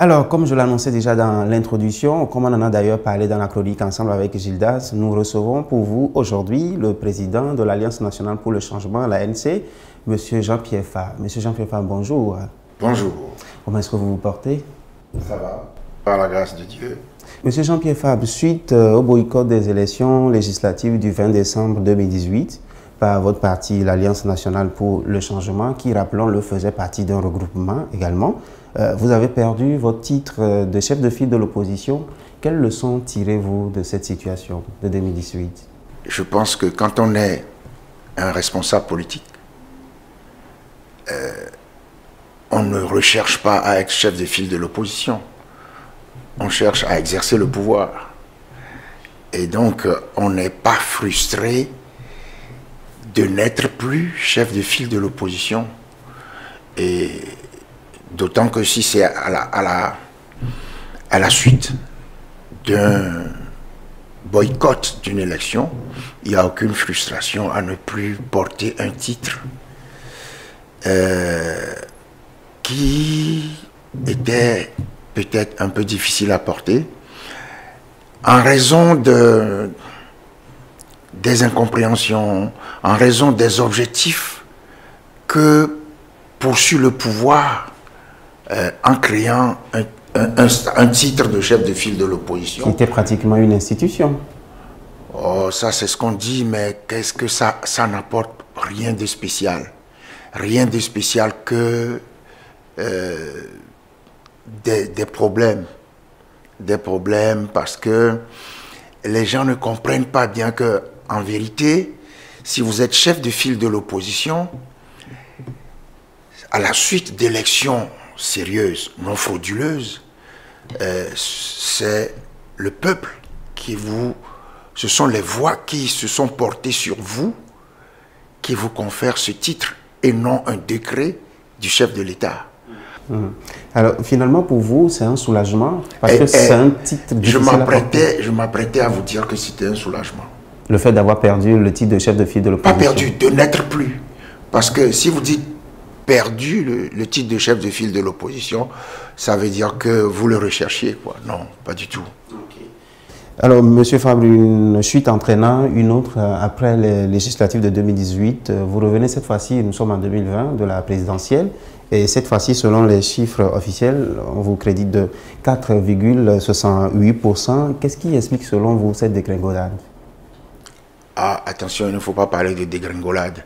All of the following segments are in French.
Alors, comme je l'annonçais déjà dans l'introduction, comme on en a d'ailleurs parlé dans la chronique ensemble avec Gildas, nous recevons pour vous aujourd'hui le président de l'Alliance nationale pour le changement, l'ANC, M. Jean-Pierre Fabre. M. Jean-Pierre Fabre, bonjour. Bonjour. Comment est-ce que vous vous portez? Ça va, par la grâce de Dieu. M. Jean-Pierre Fabre, suite au boycott des élections législatives du 20 décembre 2018, par votre parti, l'Alliance nationale pour le changement, qui, rappelons-le, faisait partie d'un regroupement également, vous avez perdu votre titre de chef de file de l'opposition. Quelles leçons tirez-vous de cette situation de 2018? Je pense que quand on est un responsable politique, on ne recherche pas à être chef de file de l'opposition. On cherche à exercer le pouvoir. Et donc, on n'est pas frustré de n'être plus chef de file de l'opposition. Et d'autant que si c'est à la suite d'un boycott d'une élection, il n'y a aucune frustration à ne plus porter un titre qui était peut-être un peu difficile à porter en raison des incompréhensions, en raison des objectifs que poursuit le pouvoir en créant un titre de chef de file de l'opposition. Qui était pratiquement une institution. Oh, ça c'est ce qu'on dit, mais qu'est-ce que ça n'apporte? Rien de spécial. Rien de spécial que des problèmes. Des problèmes parce que les gens ne comprennent pas bien que, en vérité, si vous êtes chef de file de l'opposition, à la suite d'élections sérieuses, non frauduleuses, c'est le peuple qui vous... Ce sont les voix qui se sont portées sur vous qui vous confèrent ce titre et non un décret du chef de l'État. Alors, finalement, pour vous, c'est un soulagement parce que c'est un titre difficile à porter. Je m'apprêtais à vous dire que c'était un soulagement. Le fait d'avoir perdu le titre de chef de file de l'opposition. Pas perdu, de n'être plus. Parce que si vous dites perdu le titre de chef de file de l'opposition, ça veut dire que vous le recherchiez, quoi. Non, pas du tout. Alors, M. Fabre, une chute entraînant une autre après les législatives de 2018. Vous revenez cette fois-ci, nous sommes en 2020, de la présidentielle. Et cette fois-ci, selon les chiffres officiels, on vous crédite de 4,68%. Qu'est-ce qui explique, selon vous, cette dégringolade? Ah, attention, il ne faut pas parler de dégringolade.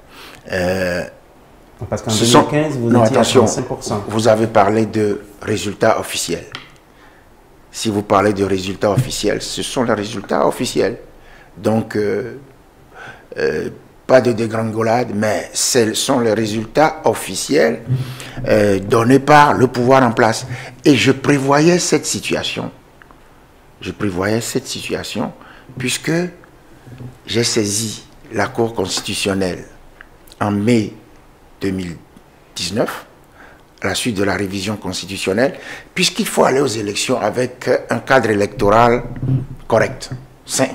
Parce qu'en 2015, vous étiez à 35%. Vous avez parlé de résultats officiels. Si vous parlez de résultats officiels, ce sont les résultats officiels. Donc, pas de dégringolade, mais ce sont les résultats officiels donnés par le pouvoir en place. Et je prévoyais cette situation. Je prévoyais cette situation puisque j'ai saisi la Cour constitutionnelle en mai 2019, à la suite de la révision constitutionnelle, puisqu'il faut aller aux élections avec un cadre électoral correct, sain.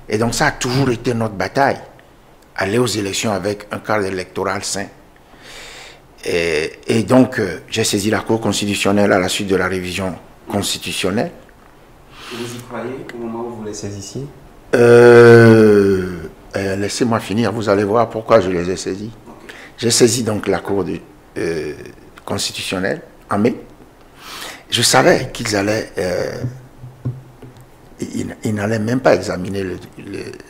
Et donc ça a toujours été notre bataille, aller aux élections avec un cadre électoral sain. Et donc j'ai saisi la Cour constitutionnelle à la suite de la révision constitutionnelle. Vous y croyez au moment où vous les saisissiez? Laissez-moi finir, vous allez voir pourquoi je les ai saisis. J'ai saisi donc la Cour constitutionnelle en mai. Je savais qu'ils allaient... ils n'allaient même pas examiner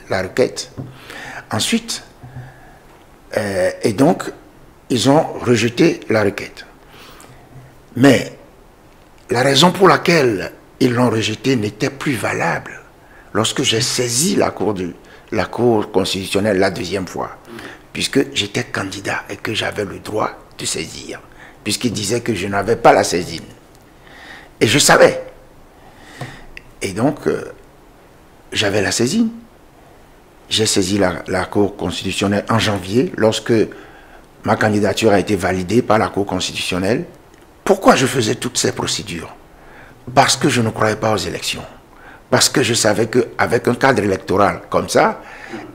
la requête. Ensuite, et donc, ils ont rejeté la requête. Mais la raison pour laquelle ils l'ont rejetée n'était plus valable lorsque j'ai saisi la Cour constitutionnelle la deuxième fois, puisque j'étais candidat et que j'avais le droit de saisir, puisqu'il disait que je n'avais pas la saisine. Et je savais. Et donc, j'avais la saisine. J'ai saisi la Cour constitutionnelle en janvier, lorsque ma candidature a été validée par la Cour constitutionnelle. Pourquoi je faisais toutes ces procédures? Parce que je ne croyais pas aux élections. Parce que je savais qu'avec un cadre électoral comme ça,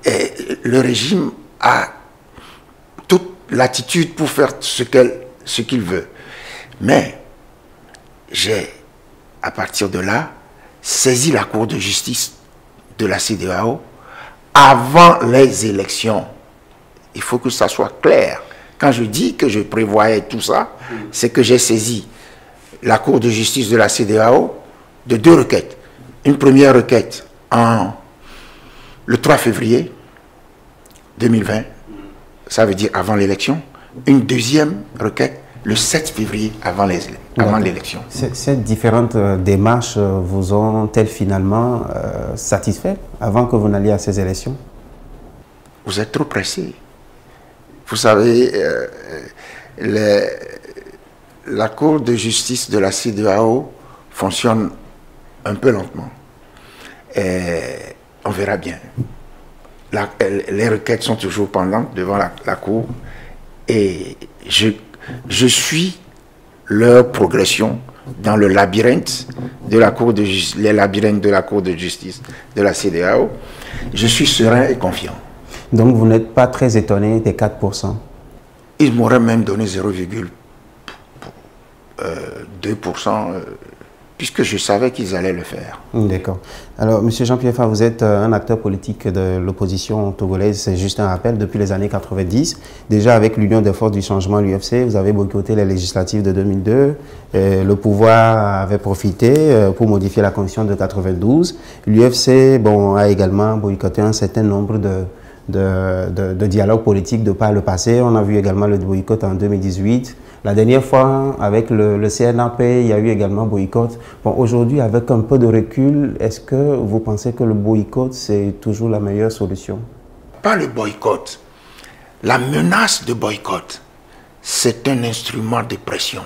le régime a toute l'attitude pour faire ce qu'il veut. Mais j'ai, à partir de là, saisi la Cour de justice de la CEDEAO avant les élections. Il faut que ça soit clair. Quand je dis que je prévoyais tout ça, c'est que j'ai saisi la Cour de justice de la CEDEAO de 2 requêtes. Une première requête le 3 février 2020, ça veut dire avant l'élection. Une deuxième requête le 7 février avant l'élection. Ces différentes démarches vous ont-elles finalement satisfait avant que vous n'alliez à ces élections? Vous êtes trop pressé. Vous savez, la Cour de justice de la CEDEAO fonctionne un peu lentement. Et on verra bien. Les requêtes sont toujours pendantes devant la Cour et je suis leur progression dans le labyrinthe de la Cour de justice, les labyrinthes de la Cour de justice de la CEDEAO. Je suis serein et confiant. Donc vous n'êtes pas très étonné des 4%? Ils m'auraient même donné 0,2%, puisque je savais qu'ils allaient le faire. D'accord. Alors, M. Jean-Pierre Faye, vous êtes un acteur politique de l'opposition togolaise, c'est juste un rappel, depuis les années 90. Déjà avec l'Union des forces du changement, l'UFC, vous avez boycotté les législatives de 2002. Le pouvoir avait profité pour modifier la constitution de 92. L'UFC a également boycotté un certain nombre de dialogues politiques de par le passé. On a vu également le boycott en 2018. La dernière fois, avec le CNAP, il y a eu également boycott. Bon, aujourd'hui, avec un peu de recul, est-ce que vous pensez que le boycott, c'est toujours la meilleure solution? Pas le boycott. La menace de boycott, c'est un instrument de pression.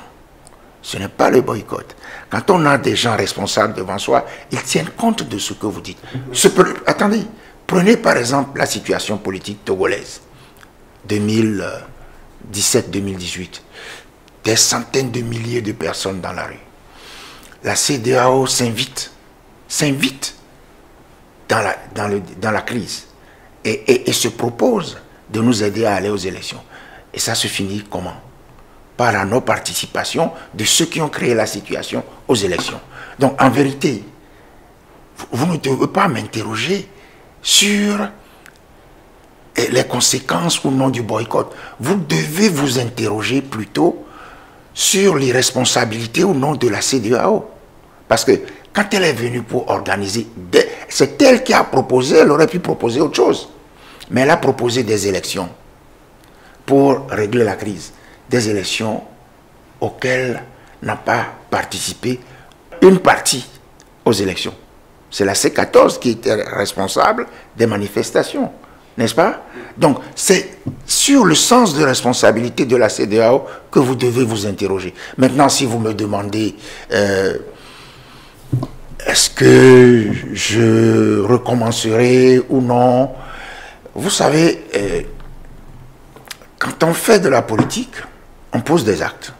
Ce n'est pas le boycott. Quand on a des gens responsables devant soi, ils tiennent compte de ce que vous dites. Attendez, prenez par exemple la situation politique togolaise, 2017-2018. Des centaines de milliers de personnes dans la rue. La CEDEAO s'invite dans la crise et se propose de nous aider à aller aux élections. Et ça se finit comment? Par la non-participation de ceux qui ont créé la situation aux élections. Donc en vérité, vous ne devez pas m'interroger sur les conséquences ou non du boycott. Vous devez vous interroger plutôt sur l'irresponsabilité ou non de la CEDEAO. Parce que quand elle est venue pour organiser, c'est elle qui a proposé, elle aurait pu proposer autre chose. Mais elle a proposé des élections pour régler la crise. Des élections auxquelles n'a pas participé une partie aux élections. C'est la C14 qui était responsable des manifestations. N'est-ce pas? Donc, c'est sur le sens de responsabilité de la CEDEAO que vous devez vous interroger. Maintenant, si vous me demandez est-ce que je recommencerai ou non, vous savez, quand on fait de la politique, on pose des actes.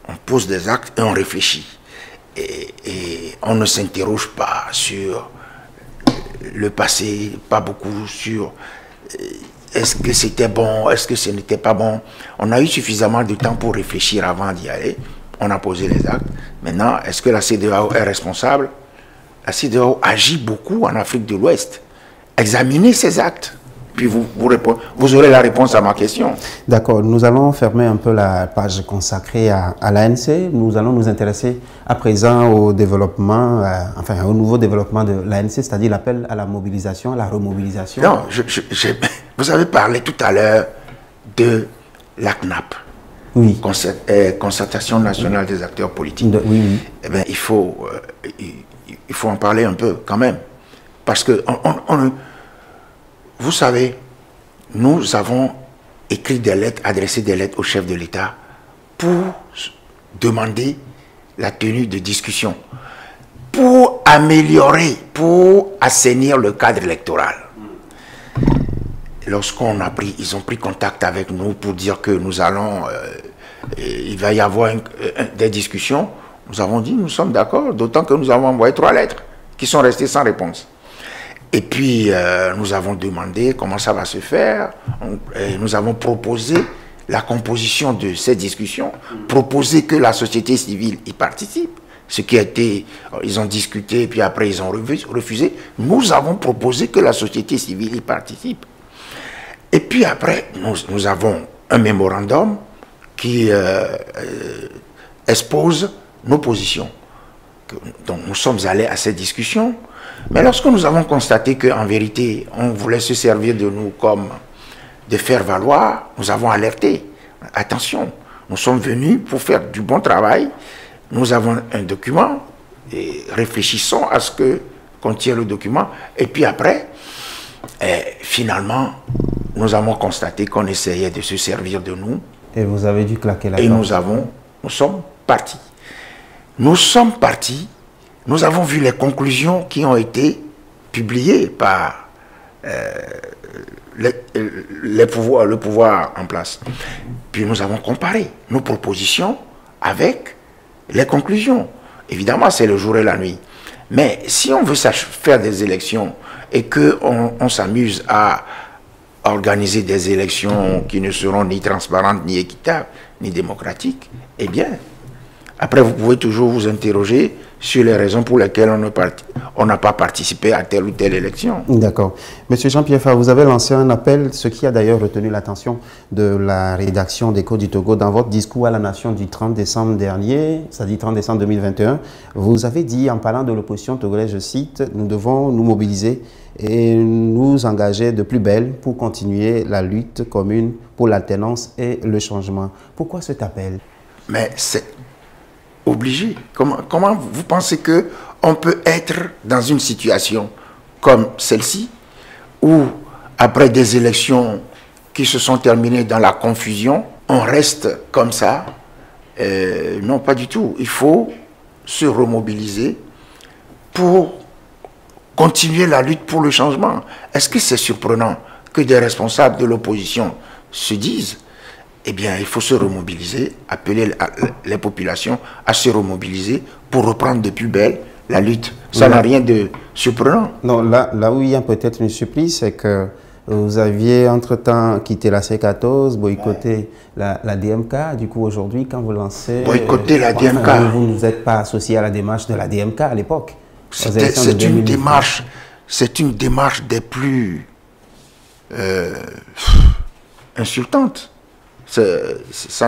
On pose des actes et on réfléchit. Et on ne s'interroge pas sur le passé, pas beaucoup sur est-ce que c'était bon, est-ce que ce n'était pas bon. On a eu suffisamment de temps pour réfléchir avant d'y aller. On a posé les actes. Maintenant, est-ce que la CEDEAO est responsable? La CEDEAO agit beaucoup en Afrique de l'Ouest. Examinez ces actes. Puis vous aurez la réponse à ma question. D'accord. Nous allons fermer un peu la page consacrée à l'ANC. Nous allons nous intéresser à présent au développement, au nouveau développement de l'ANC, c'est-à-dire l'appel à la mobilisation, à la remobilisation. Non, vous avez parlé tout à l'heure de la CNAP. Oui. Concertation nationale des acteurs politiques. Oui. Eh bien, il faut en parler un peu quand même. Parce que vous savez, nous avons écrit des lettres, adressé des lettres au chef de l'État pour demander la tenue de discussions, pour améliorer, pour assainir le cadre électoral. Lorsqu'on a pris, ils ont pris contact avec nous pour dire que nous allons, il va y avoir des discussions, nous avons dit, nous sommes d'accord, d'autant que nous avons envoyé 3 lettres qui sont restées sans réponse. Et puis, nous avons demandé comment ça va se faire. Nous avons proposé la composition de ces discussions, proposé que la société civile y participe. Ce qui a été, ils ont discuté, puis après ils ont refusé. Nous avons proposé que la société civile y participe. Et puis après, nous avons un mémorandum qui expose nos positions. Donc nous sommes allés à cette discussion. Mais lorsque nous avons constaté qu'en vérité, on voulait se servir de nous comme de faire valoir, nous avons alerté. Attention, nous sommes venus pour faire du bon travail. Nous avons un document et réfléchissons à ce que contient le document. Et puis après, finalement, nous avons constaté qu'on essayait de se servir de nous. Et vous avez dû claquer la porte. Et nous sommes partis. Nous sommes partis. Nous avons vu les conclusions qui ont été publiées par le pouvoir en place. Puis nous avons comparé nos propositions avec les conclusions. Évidemment, c'est le jour et la nuit. Mais si on veut faire des élections et qu'on s'amuse à organiser des élections qui ne seront ni transparentes, ni équitables, ni démocratiques, eh bien, après vous pouvez toujours vous interroger sur les raisons pour lesquelles on n'a pas participé à telle ou telle élection. D'accord. Monsieur Jean-Pierre Fa, vous avez lancé un appel, ce qui a d'ailleurs retenu l'attention de la rédaction d'Écho du Togo dans votre discours à la nation du 30 décembre dernier, c'est-à-dire 30 décembre 2021. Vous avez dit, en parlant de l'opposition togolaise, je cite, « Nous devons nous mobiliser et nous engager de plus belle pour continuer la lutte commune pour l'alternance et le changement ». Pourquoi cet appel? Mais c'est obligé. Comment vous pensez qu'on peut être dans une situation comme celle-ci, où après des élections qui se sont terminées dans la confusion, on reste comme ça? Non, pas du tout. Il faut se remobiliser pour continuer la lutte pour le changement. Est-ce que c'est surprenant que des responsables de l'opposition se disent: eh bien, il faut se remobiliser, appeler les populations à se remobiliser pour reprendre de plus belle la lutte. Ça n'a rien de surprenant. Non, là où il y a peut-être une surprise, c'est que vous aviez entre-temps quitté la C14, boycotté la DMK. Du coup, aujourd'hui, quand vous lancez... Boycotter la DMK. Vous ne vous êtes pas associé à la démarche de la DMK à l'époque. C'est une démarche des plus insultantes. Ça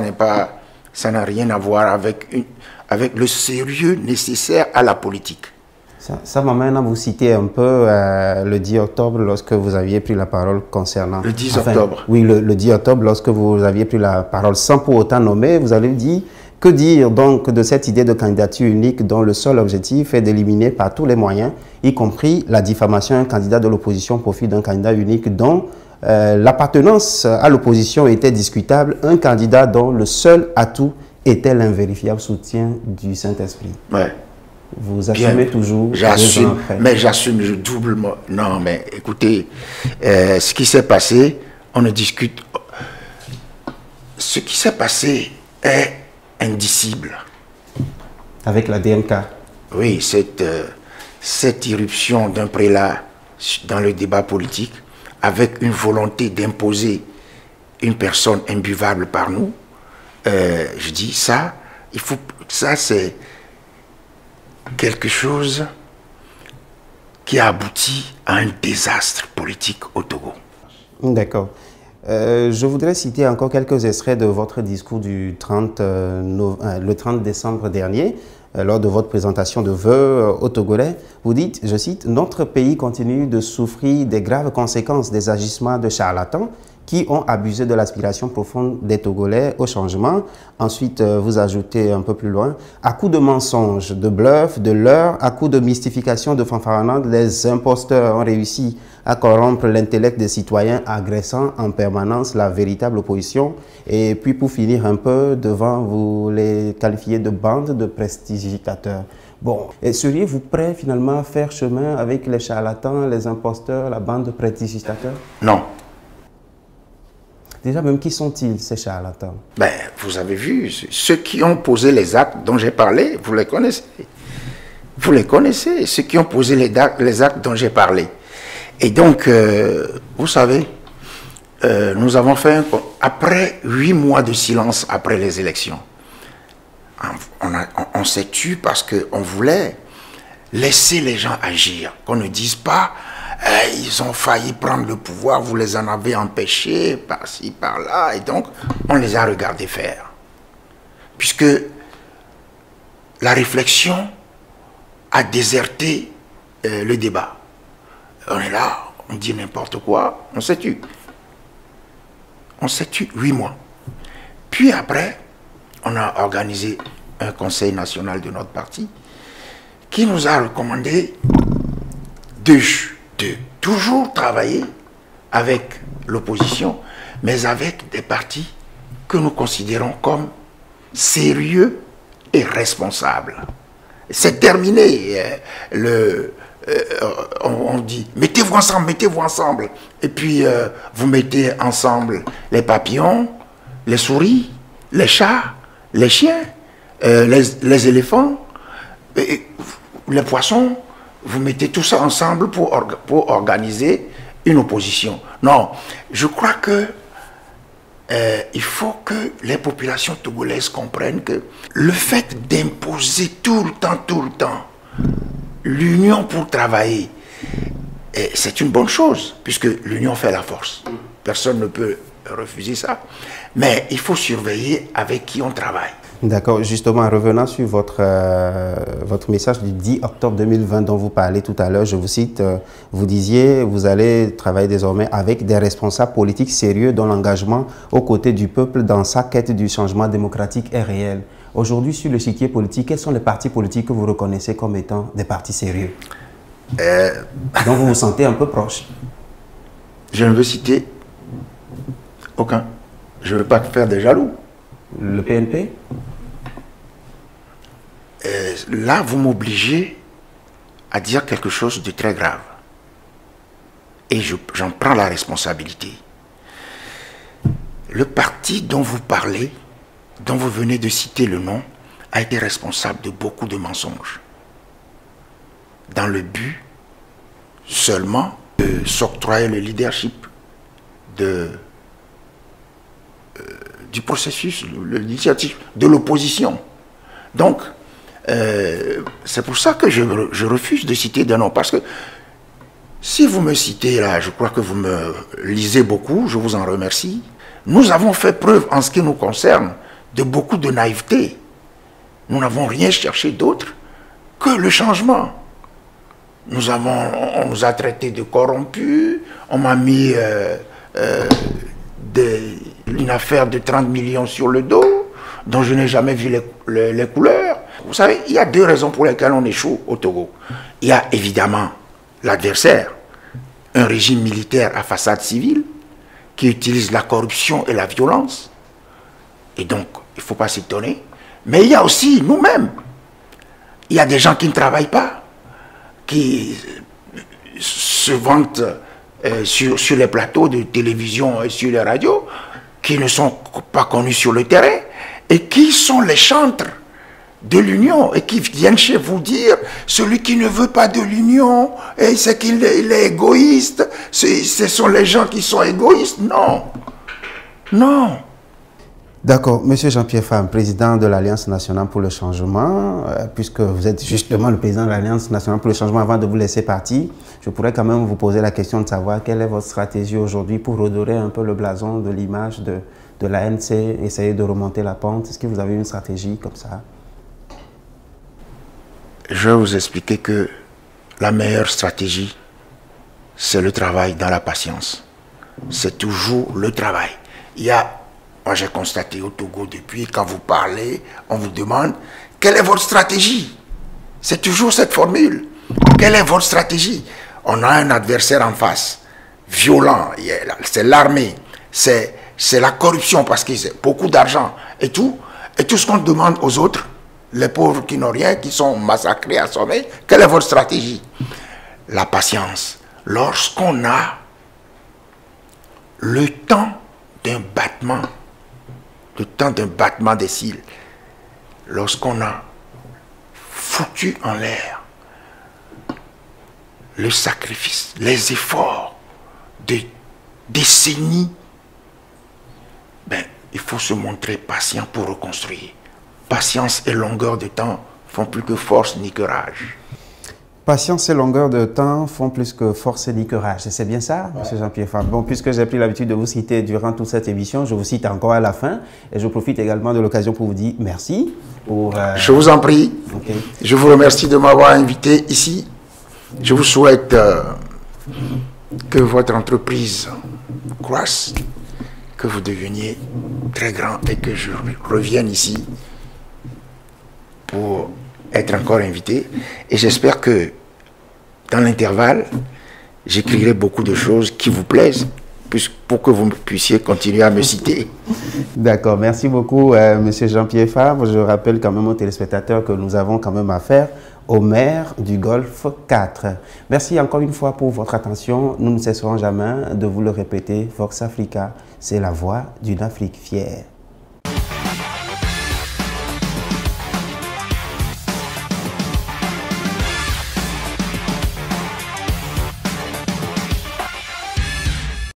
n'a rien à voir avec le sérieux nécessaire à la politique. Ça m'amène à vous citer un peu le 10 octobre lorsque vous aviez pris la parole concernant... Le 10 octobre. Oui, le 10 octobre lorsque vous aviez pris la parole sans pour autant nommer, vous avez dit: que dire donc de cette idée de candidature unique dont le seul objectif est d'éliminer par tous les moyens, y compris la diffamation, un candidat de l'opposition au profit d'un candidat unique dont l'appartenance à l'opposition était discutable, un candidat dont le seul atout était l'invérifiable soutien du Saint-Esprit. Ouais. Vous assumez toujours. J'assume, mais j'assume doublement. Non, mais écoutez, ce qui s'est passé, on ne discute. Ce qui s'est passé est indicible. Avec la DMK. Oui, cette irruption d'un prélat dans le débat politique, avec une volonté d'imposer une personne imbuvable par nous, je dis ça, ça c'est quelque chose qui a abouti à un désastre politique au Togo. D'accord. Je voudrais citer encore quelques extraits de votre discours du le 30 décembre dernier, lors de votre présentation de vœux au Togolais. Vous dites, je cite, « Notre pays continue de souffrir des graves conséquences des agissements de charlatans qui ont abusé de l'aspiration profonde des Togolais au changement. » Ensuite, vous ajoutez un peu plus loin, « À coups de mensonges, de bluffs, de leurres, à coups de mystification, de fanfaronnades, les imposteurs ont réussi à corrompre l'intellect des citoyens, agressant en permanence la véritable opposition. » Et puis pour finir un peu, devant, vous les qualifiez de bande de prestigitateurs. Bon, seriez-vous prêt finalement à faire chemin avec les charlatans, les imposteurs, la bande de prestigitateurs? Non. Déjà, même qui sont-ils, ces charlatans? Ben, vous avez vu, ceux qui ont posé les actes dont j'ai parlé, vous les connaissez. Vous les connaissez, ceux qui ont posé les actes dont j'ai parlé. Et donc, vous savez, nous avons fait, après 8 mois de silence après les élections, on s'est tu parce qu'on voulait laisser les gens agir. Qu'on ne dise pas, ils ont failli prendre le pouvoir, vous les en avez empêchés, par-ci, par-là. Et donc, on les a regardés faire. Puisque la réflexion a déserté le débat. On est là, on dit n'importe quoi, on s'est tu. On s'est tu 8 mois. Puis après, on a organisé un conseil national de notre parti qui nous a recommandé de toujours travailler avec l'opposition, mais avec des partis que nous considérons comme sérieux et responsables. C'est terminé. On dit, mettez-vous ensemble. Et puis, vous mettez ensemble les papillons, les souris, les chats, les chiens, les éléphants, les poissons. Vous mettez tout ça ensemble pour organiser une opposition. Non, je crois que il faut que les populations togolaises comprennent que le fait d'imposer tout le temps, l'union pour travailler, c'est une bonne chose, puisque l'union fait la force. Personne ne peut refuser ça. Mais il faut surveiller avec qui on travaille. D'accord. Justement, en revenant sur votre message du 10 octobre 2020 dont vous parlez tout à l'heure, je vous cite, vous disiez, vous allez travailler désormais avec des responsables politiques sérieux dont l'engagement aux côtés du peuple dans sa quête du changement démocratique est réel. Aujourd'hui, sur l'échiquier politique, quels sont les partis politiques que vous reconnaissez comme étant des partis sérieux dont vous vous sentez un peu proche? Je ne veux citer aucun. Je ne veux pas te faire des jaloux. Le PNP? Là, vous m'obligez à dire quelque chose de très grave. Et j'en prends la responsabilité. Le parti dont vous parlez, dont vous venez de citer le nom, a été responsable de beaucoup de mensonges. Dans le but seulement de s'octroyer le leadership du processus, l'initiative de l'opposition. Donc, c'est pour ça que je refuse de citer des noms. Parce que si vous me citez là, je crois que vous me lisez beaucoup, je vous en remercie. Nous avons fait preuve en ce qui nous concerne de beaucoup de naïveté. Nous n'avons rien cherché d'autre que le changement. On nous a traités de corrompus, on m'a mis une affaire de 30 millions sur le dos, dont je n'ai jamais vu les couleurs. Vous savez, il y a deux raisons pour lesquelles on échoue au Togo. Il y a évidemment l'adversaire, un régime militaire à façade civile, qui utilise la corruption et la violence. Et donc, il ne faut pas s'étonner. Mais il y a aussi nous-mêmes. Il y a des gens qui ne travaillent pas, qui se vantent sur les plateaux de télévision et sur les radios, qui ne sont pas connus sur le terrain, et qui sont les chantres de l'union, et qui viennent chez vous dire, celui qui ne veut pas de l'union, c'est qu'il est égoïste, ce sont les gens qui sont égoïstes. Non, non. D'accord. Monsieur Jean-Pierre Pham, président de l'Alliance nationale pour le changement, puisque vous êtes justement le président de l'Alliance nationale pour le changement, avant de vous laisser partir, je pourrais quand même vous poser la question de savoir quelle est votre stratégie aujourd'hui pour redorer un peu le blason de l'image de l'ANC, essayer de remonter la pente. Est-ce que vous avez une stratégie comme ça? Je vais vous expliquer que la meilleure stratégie, c'est le travail dans la patience. C'est toujours le travail. Moi j'ai constaté au Togo depuis, quand vous parlez, on vous demande, quelle est votre stratégie? C'est toujours cette formule. Quelle est votre stratégie? On a un adversaire en face, violent, c'est l'armée, c'est la corruption parce qu'ils ont beaucoup d'argent et tout ce qu'on demande aux autres, les pauvres qui n'ont rien, qui sont massacrés, assommés, quelle est votre stratégie? La patience. Lorsqu'on a le temps d'un battement, des cils, lorsqu'on a foutu en l'air le sacrifice, les efforts de décennies, il faut se montrer patient pour reconstruire. patience et longueur de temps font plus que force ni que rage. Patience et longueur de temps font plus que force et ni que rage. C'est bien ça, M. Jean-Pierre Favre? Bon, puisque j'ai pris l'habitude de vous citer durant toute cette émission, je vous cite encore à la fin. Et je profite également de l'occasion pour vous dire merci. Je vous en prie. Okay. Je vous remercie de m'avoir invité ici. Je vous souhaite que votre entreprise croisse, que vous deveniez très grand et que je revienne ici pour être encore invité. Et j'espère que dans l'intervalle, j'écrirai beaucoup de choses qui vous plaisent pour que vous puissiez continuer à me citer. D'accord, merci beaucoup Monsieur Jean-Pierre Favre. Je rappelle quand même aux téléspectateurs que nous avons quand même affaire au maire du Golfe 4. Merci encore une fois pour votre attention. Nous ne cesserons jamais de vous le répéter. Vox Africa, c'est la voix d'une Afrique fière.